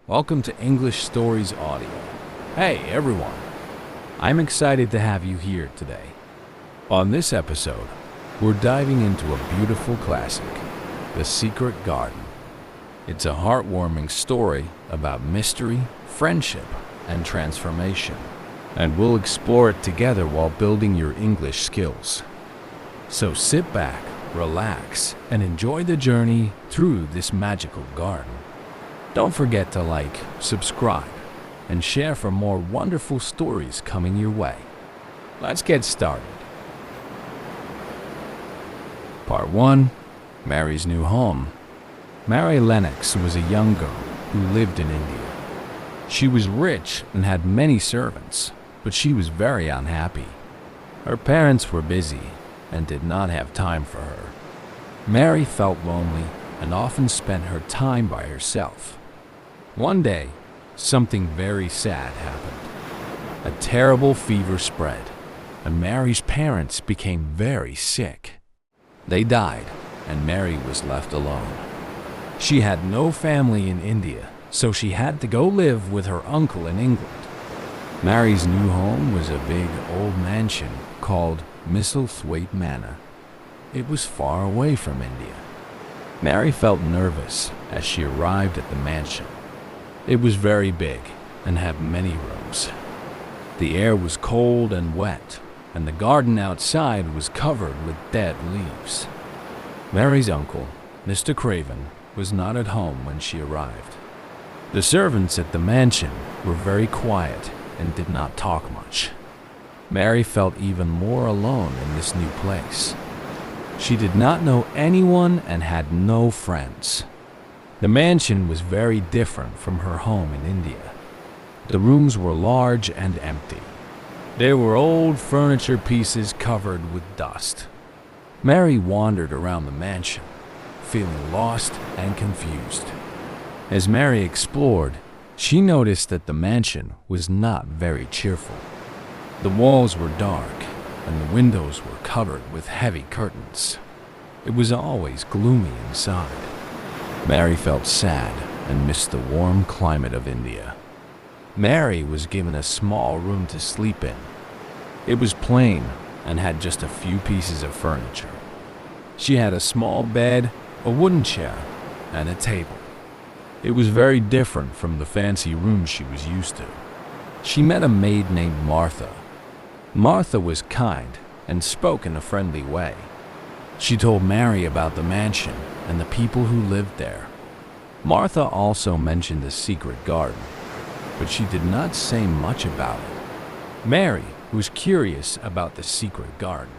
Welcome to English Stories Audio. Hey everyone, I'm excited to have you here today. On this episode, we're diving into a beautiful classic, The Secret Garden. It's a heartwarming story about mystery, friendship, and transformation, and we'll explore it together while building your English skills. So sit back, relax, and enjoy the journey through this magical garden. Don't forget to like, subscribe, and share for more wonderful stories coming your way. Let's get started. Part 1. Mary's New Home. Mary Lennox was a young girl who lived in India. She was rich and had many servants, but she was very unhappy. Her parents were busy and did not have time for her. Mary felt lonely and often spent her time by herself. One day, something very sad happened. A terrible fever spread, and Mary's parents became very sick. They died, and Mary was left alone. She had no family in India, so she had to go live with her uncle in England. Mary's new home was a big old mansion called Misselthwaite Manor. It was far away from India. Mary felt nervous as she arrived at the mansion. It was very big and had many rooms. The air was cold and wet, and the garden outside was covered with dead leaves. Mary's uncle, Mr. Craven, was not at home when she arrived. The servants at the mansion were very quiet and did not talk much. Mary felt even more alone in this new place. She did not know anyone and had no friends. The mansion was very different from her home in India. The rooms were large and empty. There were old furniture pieces covered with dust. Mary wandered around the mansion, feeling lost and confused. As Mary explored, she noticed that the mansion was not very cheerful. The walls were dark, and the windows were covered with heavy curtains. It was always gloomy inside. Mary felt sad and missed the warm climate of India. Mary was given a small room to sleep in. It was plain and had just a few pieces of furniture. She had a small bed, a wooden chair, and a table. It was very different from the fancy room she was used to. She met a maid named Martha. Martha was kind and spoke in a friendly way. She told Mary about the mansion and the people who lived there. Martha also mentioned the secret garden, but she did not say much about it. Mary was curious about the secret garden.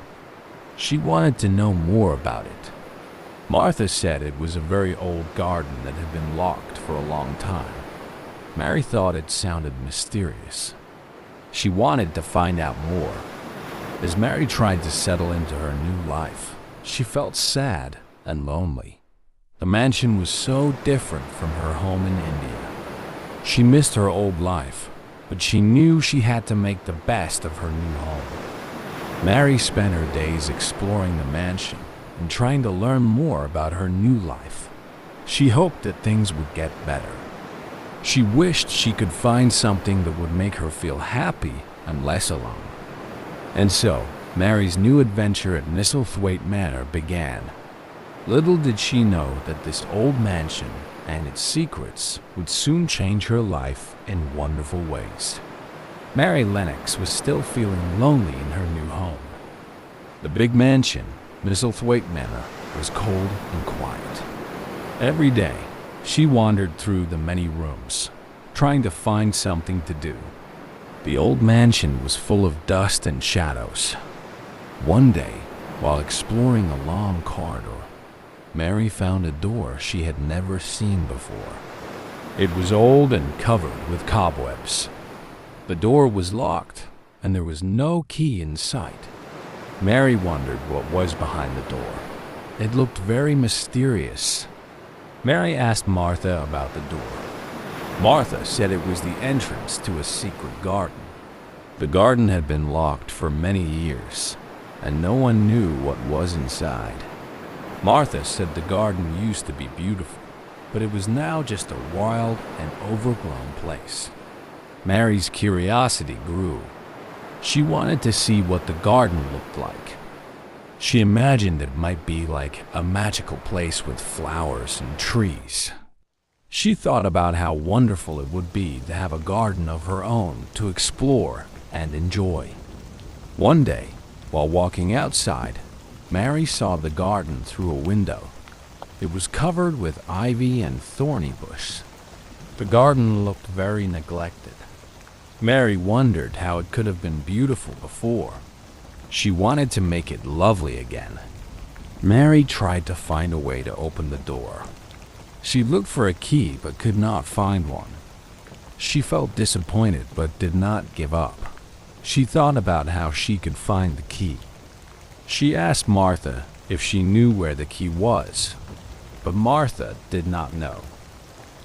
She wanted to know more about it. Martha said it was a very old garden that had been locked for a long time. Mary thought it sounded mysterious. She wanted to find out more. As Mary tried to settle into her new life, she felt sad and lonely. The mansion was so different from her home in India. She missed her old life, but she knew she had to make the best of her new home. Mary spent her days exploring the mansion and trying to learn more about her new life. She hoped that things would get better. She wished she could find something that would make her feel happy and less alone. And so, Mary's new adventure at Misselthwaite Manor began. Little did she know that this old mansion and its secrets would soon change her life in wonderful ways. Mary Lennox was still feeling lonely in her new home. The big mansion, Misselthwaite Manor, was cold and quiet. Every day, she wandered through the many rooms, trying to find something to do. The old mansion was full of dust and shadows. One day, while exploring a long corridor, Mary found a door she had never seen before. It was old and covered with cobwebs. The door was locked, and there was no key in sight. Mary wondered what was behind the door. It looked very mysterious. Mary asked Martha about the door. Martha said it was the entrance to a secret garden. The garden had been locked for many years, and no one knew what was inside. Martha said the garden used to be beautiful, but it was now just a wild and overgrown place. Mary's curiosity grew. She wanted to see what the garden looked like. She imagined it might be like a magical place with flowers and trees. She thought about how wonderful it would be to have a garden of her own to explore and enjoy. One day, while walking outside, Mary saw the garden through a window. It was covered with ivy and thorny bush. The garden looked very neglected. Mary wondered how it could have been beautiful before. She wanted to make it lovely again. Mary tried to find a way to open the door. She looked for a key but could not find one. She felt disappointed but did not give up. She thought about how she could find the key. She asked Martha if she knew where the key was, but Martha did not know.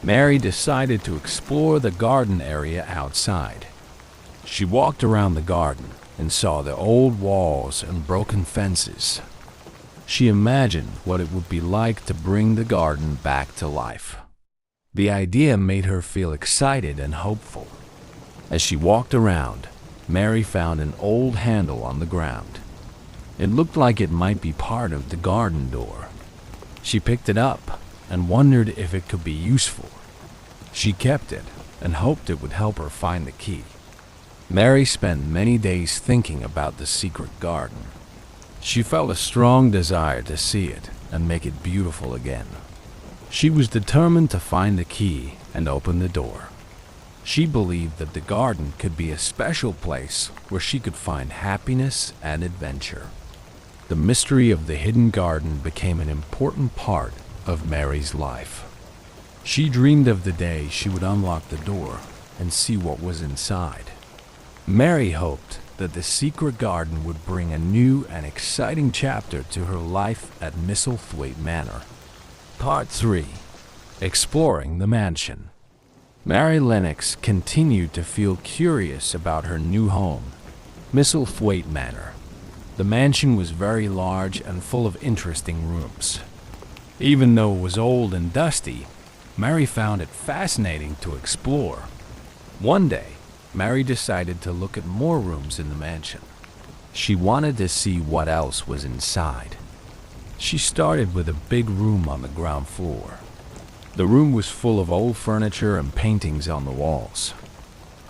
Mary decided to explore the garden area outside. She walked around the garden and saw the old walls and broken fences. She imagined what it would be like to bring the garden back to life. The idea made her feel excited and hopeful. As she walked around, Mary found an old handle on the ground. It looked like it might be part of the garden door. She picked it up and wondered if it could be useful. She kept it and hoped it would help her find the key. Mary spent many days thinking about the secret garden. She felt a strong desire to see it and make it beautiful again. She was determined to find the key and open the door. She believed that the garden could be a special place where she could find happiness and adventure. The mystery of the hidden garden became an important part of Mary's life. She dreamed of the day she would unlock the door and see what was inside. Mary hoped that the secret garden would bring a new and exciting chapter to her life at Misselthwaite Manor. Part 3. Exploring the Mansion. Mary Lennox continued to feel curious about her new home, Misselthwaite Manor. The mansion was very large and full of interesting rooms. Even though it was old and dusty, Mary found it fascinating to explore. One day, Mary decided to look at more rooms in the mansion. She wanted to see what else was inside. She started with a big room on the ground floor. The room was full of old furniture and paintings on the walls.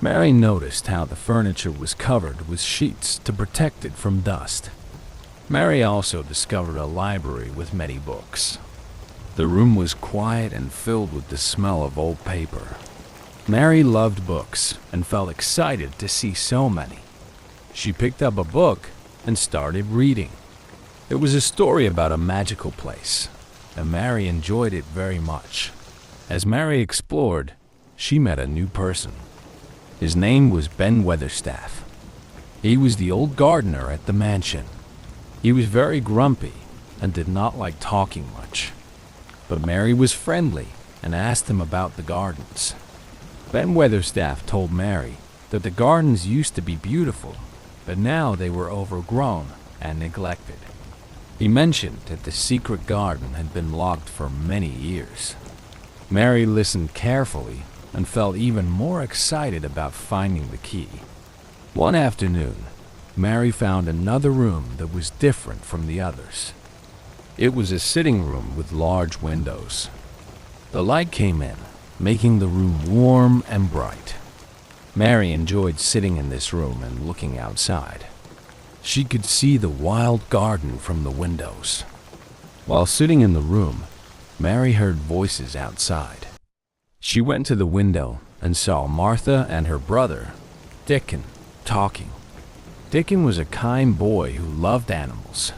Mary noticed how the furniture was covered with sheets to protect it from dust. Mary also discovered a library with many books. The room was quiet and filled with the smell of old paper. Mary loved books and felt excited to see so many. She picked up a book and started reading. It was a story about a magical place, and Mary enjoyed it very much. As Mary explored, she met a new person. His name was Ben Weatherstaff. He was the old gardener at the mansion. He was very grumpy and did not like talking much. But Mary was friendly and asked him about the gardens. Ben Weatherstaff told Mary that the gardens used to be beautiful, but now they were overgrown and neglected. He mentioned that the secret garden had been locked for many years. Mary listened carefully and felt even more excited about finding the key. One afternoon, Mary found another room that was different from the others. It was a sitting room with large windows. The light came in, making the room warm and bright. Mary enjoyed sitting in this room and looking outside. She could see the wild garden from the windows. While sitting in the room, Mary heard voices outside. She went to the window and saw Martha and her brother, Dickon, talking. Dickon was a kind boy who loved animals.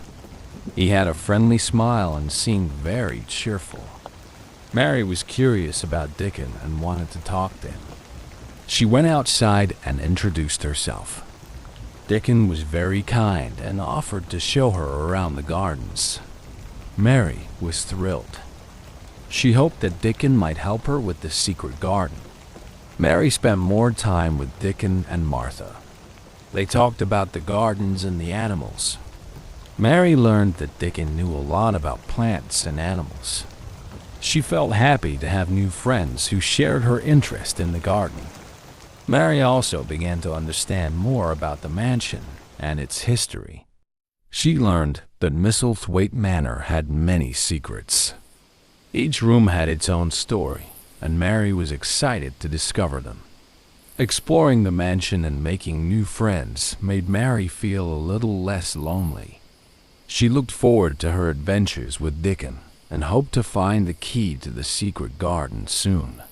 He had a friendly smile and seemed very cheerful. Mary was curious about Dickon and wanted to talk to him. She went outside and introduced herself. Dickon was very kind and offered to show her around the gardens. Mary was thrilled. She hoped that Dickon might help her with the secret garden. Mary spent more time with Dickon and Martha. They talked about the gardens and the animals. Mary learned that Dickon knew a lot about plants and animals. She felt happy to have new friends who shared her interest in the garden. Mary also began to understand more about the mansion and its history. She learned that Misselthwaite Manor had many secrets. Each room had its own story, and Mary was excited to discover them. Exploring the mansion and making new friends made Mary feel a little less lonely. She looked forward to her adventures with Dickon and hoped to find the key to the secret garden soon.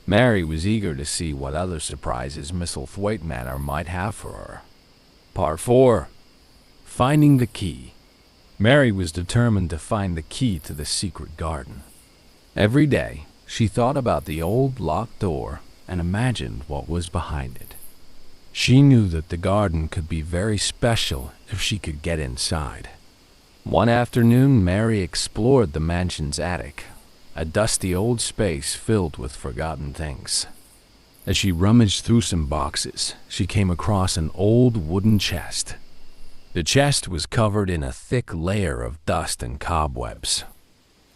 Mary was eager to see what other surprises Misselthwaite Manor might have for her. Part 4. Finding the Key. Mary was determined to find the key to the secret garden. Every day, she thought about the old locked door and imagined what was behind it. She knew that the garden could be very special if she could get inside. One afternoon, Mary explored the mansion's attic, a dusty old space filled with forgotten things. As she rummaged through some boxes, she came across an old wooden chest. The chest was covered in a thick layer of dust and cobwebs.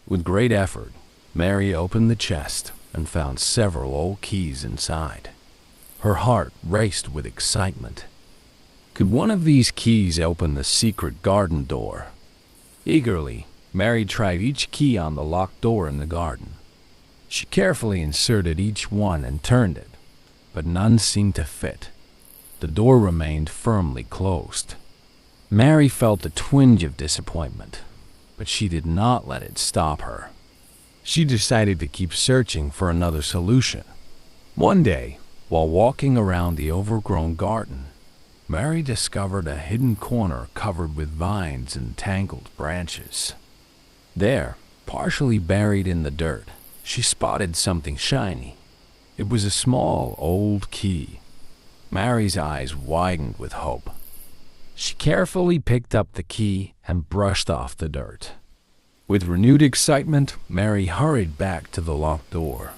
With great effort, Mary opened the chest and found several old keys inside. Her heart raced with excitement. Could one of these keys open the secret garden door? Eagerly, Mary tried each key on the locked door in the garden. She carefully inserted each one and turned it, but none seemed to fit. The door remained firmly closed. Mary felt a twinge of disappointment, but she did not let it stop her. She decided to keep searching for another solution. One day, while walking around the overgrown garden, Mary discovered a hidden corner covered with vines and tangled branches. There, partially buried in the dirt, she spotted something shiny. It was a small, old key. Mary's eyes widened with hope. She carefully picked up the key and brushed off the dirt. With renewed excitement, Mary hurried back to the locked door.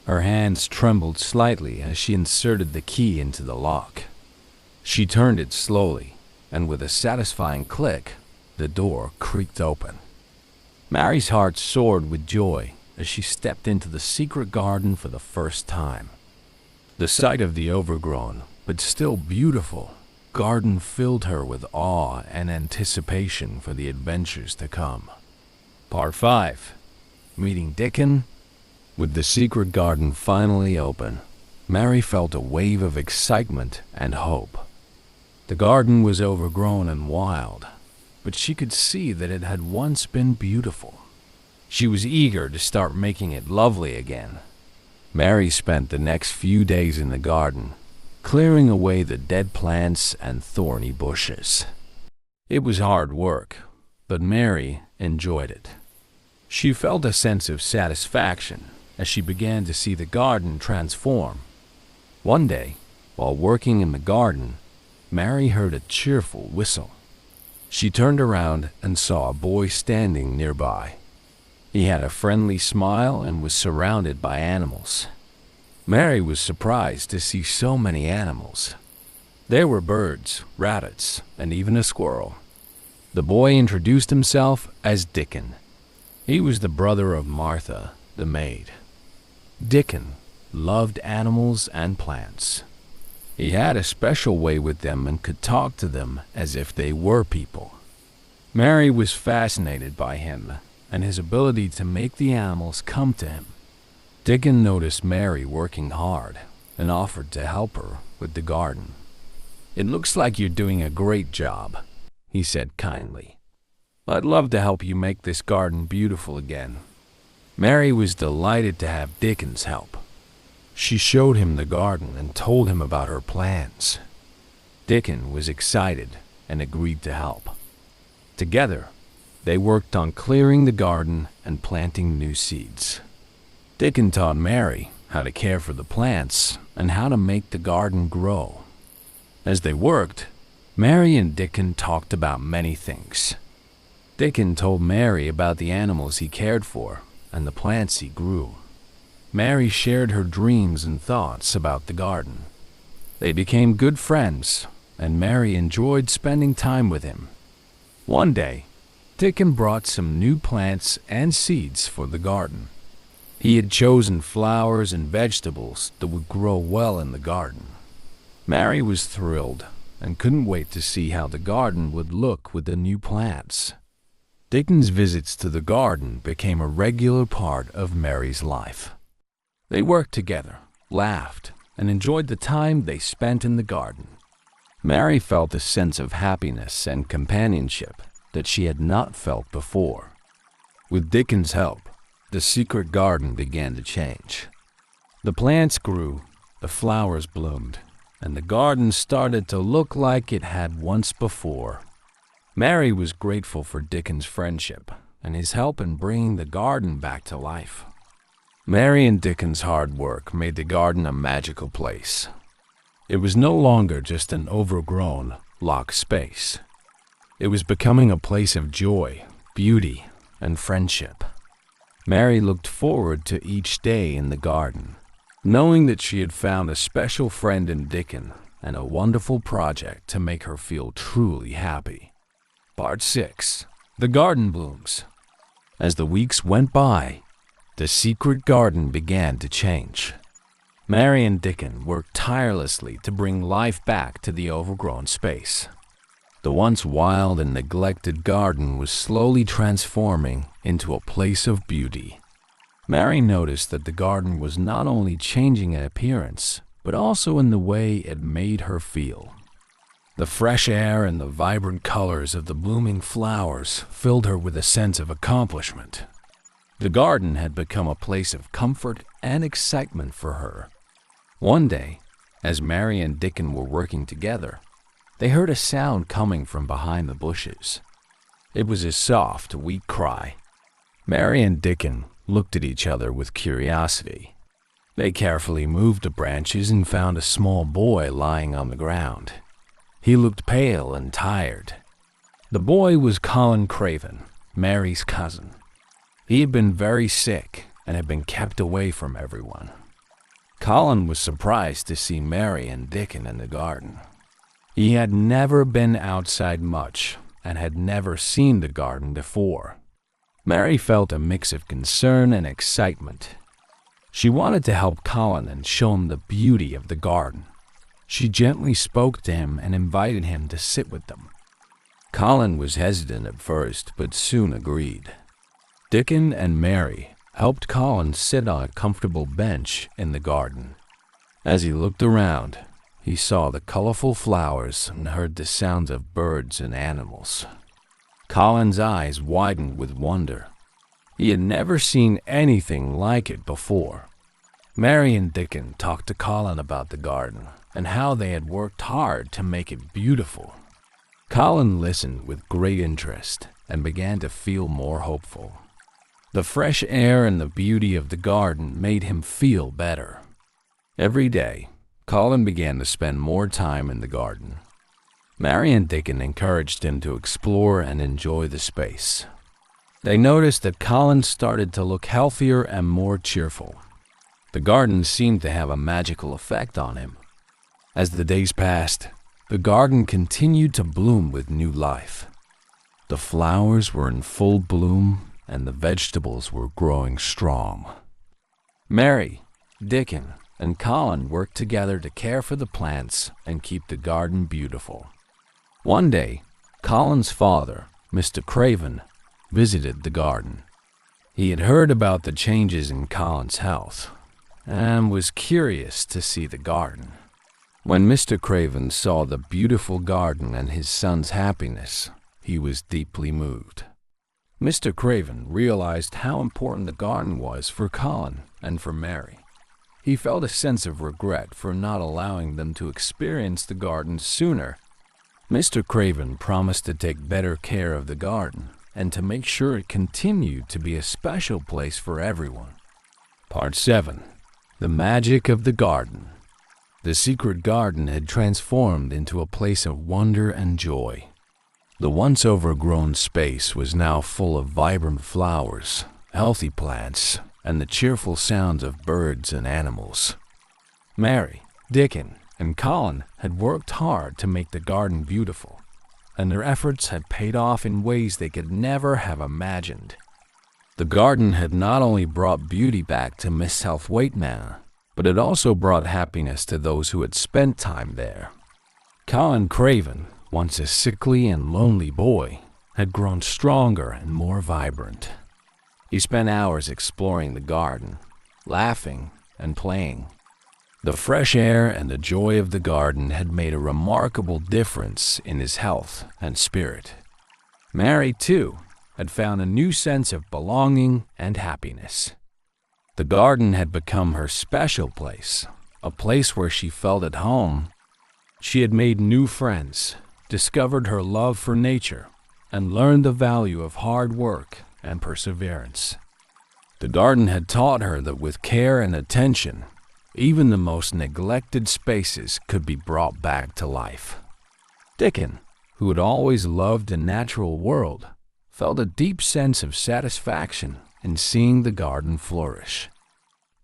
Her hands trembled slightly as she inserted the key into the lock. She turned it slowly, and with a satisfying click, the door creaked open. Mary's heart soared with joy as she stepped into the secret garden for the first time. The sight of the overgrown, but still beautiful, garden filled her with awe and anticipation for the adventures to come. Part 5. Meeting Dickon. With the secret garden finally open, Mary felt a wave of excitement and hope. The garden was overgrown and wild, but she could see that it had once been beautiful. She was eager to start making it lovely again. Mary spent the next few days in the garden, clearing away the dead plants and thorny bushes. It was hard work, but Mary enjoyed it. She felt a sense of satisfaction as she began to see the garden transform. One day, while working in the garden, Mary heard a cheerful whistle. She turned around and saw a boy standing nearby. He had a friendly smile and was surrounded by animals. Mary was surprised to see so many animals. There were birds, rabbits, and even a squirrel. The boy introduced himself as Dickon. He was the brother of Martha, the maid. Dickon loved animals and plants. He had a special way with them and could talk to them as if they were people. Mary was fascinated by him and his ability to make the animals come to him. Dickon noticed Mary working hard and offered to help her with the garden. "It looks like you're doing a great job," he said kindly. "I'd love to help you make this garden beautiful again." Mary was delighted to have Dickon's help. She showed him the garden and told him about her plans. Dickon was excited and agreed to help. Together, they worked on clearing the garden and planting new seeds. Dickon taught Mary how to care for the plants and how to make the garden grow. As they worked, Mary and Dickon talked about many things. Dickon told Mary about the animals he cared for and the plants he grew. Mary shared her dreams and thoughts about the garden. They became good friends, and Mary enjoyed spending time with him. One day, Dickon brought some new plants and seeds for the garden. He had chosen flowers and vegetables that would grow well in the garden. Mary was thrilled and couldn't wait to see how the garden would look with the new plants. Dickon's visits to the garden became a regular part of Mary's life. They worked together, laughed, and enjoyed the time they spent in the garden. Mary felt a sense of happiness and companionship that she had not felt before. With Dickon's help, the secret garden began to change. The plants grew, the flowers bloomed, and the garden started to look like it had once before. Mary was grateful for Dickon's friendship and his help in bringing the garden back to life. Mary and Dickon's hard work made the garden a magical place. It was no longer just an overgrown, locked space. It was becoming a place of joy, beauty, and friendship. Mary looked forward to each day in the garden, knowing that she had found a special friend in Dickon and a wonderful project to make her feel truly happy. Part 6. The Garden Blooms. As the weeks went by, the secret garden began to change. Mary and Dickon worked tirelessly to bring life back to the overgrown space. The once wild and neglected garden was slowly transforming into a place of beauty. Mary noticed that the garden was not only changing in appearance, but also in the way it made her feel. The fresh air and the vibrant colors of the blooming flowers filled her with a sense of accomplishment. The garden had become a place of comfort and excitement for her. One day, as Mary and Dickon were working together, they heard a sound coming from behind the bushes. It was a soft, weak cry. Mary and Dickon looked at each other with curiosity. They carefully moved the branches and found a small boy lying on the ground. He looked pale and tired. The boy was Colin Craven, Mary's cousin. He had been very sick and had been kept away from everyone. Colin was surprised to see Mary and Dickon in the garden. He had never been outside much and had never seen the garden before. Mary felt a mix of concern and excitement. She wanted to help Colin and show him the beauty of the garden. She gently spoke to him and invited him to sit with them. Colin was hesitant at first, but soon agreed. Dickon and Mary helped Colin sit on a comfortable bench in the garden. As he looked around, he saw the colorful flowers and heard the sounds of birds and animals. Colin's eyes widened with wonder. He had never seen anything like it before. Mary and Dickon talked to Colin about the garden and how they had worked hard to make it beautiful. Colin listened with great interest and began to feel more hopeful. The fresh air and the beauty of the garden made him feel better. Every day, Colin began to spend more time in the garden. Mary and Dickon encouraged him to explore and enjoy the space. They noticed that Colin started to look healthier and more cheerful. The garden seemed to have a magical effect on him. As the days passed, the garden continued to bloom with new life. The flowers were in full bloom and the vegetables were growing strong. Mary, Dickon, and Colin worked together to care for the plants and keep the garden beautiful. One day, Colin's father, Mr. Craven, visited the garden. He had heard about the changes in Colin's health and was curious to see the garden. When Mr. Craven saw the beautiful garden and his son's happiness, he was deeply moved. Mr. Craven realized how important the garden was for Colin and for Mary. He felt a sense of regret for not allowing them to experience the garden sooner. Mr. Craven promised to take better care of the garden and to make sure it continued to be a special place for everyone. Part 7. The Magic of the Garden. The secret garden had transformed into a place of wonder and joy. The once overgrown space was now full of vibrant flowers, healthy plants, and the cheerful sounds of birds and animals. Mary, Dickon, and Colin had worked hard to make the garden beautiful. and their efforts had paid off in ways they could never have imagined. The garden had not only brought beauty back to Miss Healthwaite Manor, but it also brought happiness to those who had spent time there. Colin Craven, once a sickly and lonely boy, had grown stronger and more vibrant. He spent hours exploring the garden, laughing and playing. The fresh air and the joy of the garden had made a remarkable difference in his health and spirit. Mary, too, had found a new sense of belonging and happiness. The garden had become her special place, a place where she felt at home. She had made new friends, discovered her love for nature, and learned the value of hard work and perseverance. The garden had taught her that with care and attention, even the most neglected spaces could be brought back to life. Dickon, who had always loved a natural world, felt a deep sense of satisfaction in seeing the garden flourish.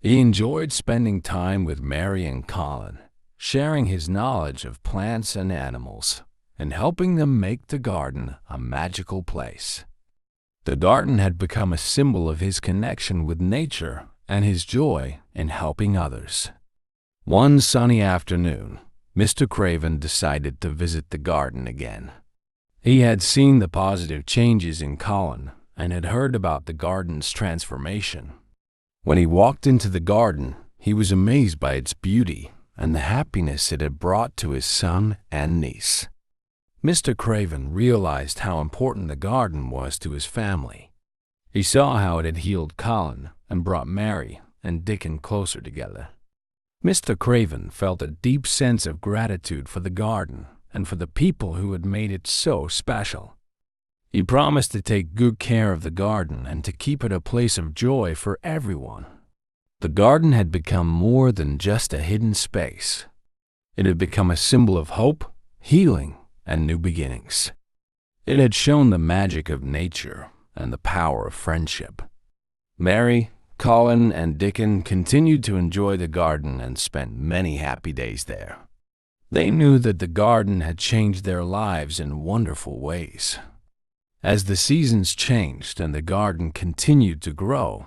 He enjoyed spending time with Mary and Colin, sharing his knowledge of plants and animals, and helping them make the garden a magical place. The garden had become a symbol of his connection with nature and his joy in helping others. One sunny afternoon, Mr. Craven decided to visit the garden again. He had seen the positive changes in Colin and had heard about the garden's transformation. When he walked into the garden, he was amazed by its beauty and the happiness it had brought to his son and niece. Mr. Craven realized how important the garden was to his family. He saw how it had healed Colin and brought Mary and Dickon closer together. Mr. Craven felt a deep sense of gratitude for the garden and for the people who had made it so special. He promised to take good care of the garden and to keep it a place of joy for everyone. The garden had become more than just a hidden space. It had become a symbol of hope, healing, and new beginnings. It had shown the magic of nature and the power of friendship. Mary, Colin, and Dickon continued to enjoy the garden and spent many happy days there. They knew that the garden had changed their lives in wonderful ways. As the seasons changed and the garden continued to grow,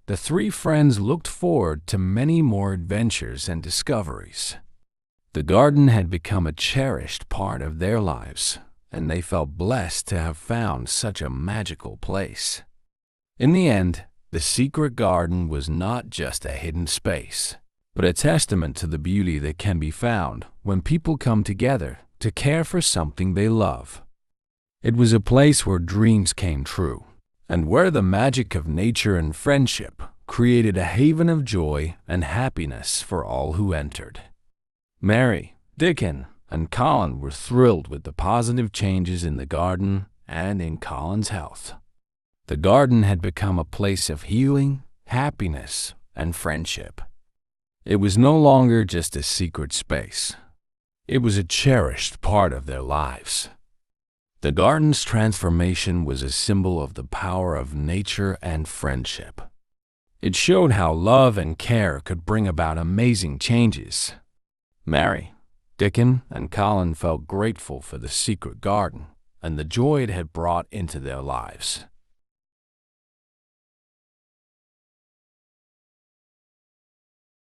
the three friends looked forward to many more adventures and discoveries. The garden had become a cherished part of their lives, and they felt blessed to have found such a magical place. In the end, the secret garden was not just a hidden space, but a testament to the beauty that can be found when people come together to care for something they love. It was a place where dreams came true, and where the magic of nature and friendship created a haven of joy and happiness for all who entered. Mary, Dickon, and Colin were thrilled with the positive changes in the garden and in Colin's health. The garden had become a place of healing, happiness, and friendship. It was no longer just a secret space. It was a cherished part of their lives. The garden's transformation was a symbol of the power of nature and friendship. It showed how love and care could bring about amazing changes. Mary, Dickon, and Colin felt grateful for the secret garden and the joy it had brought into their lives.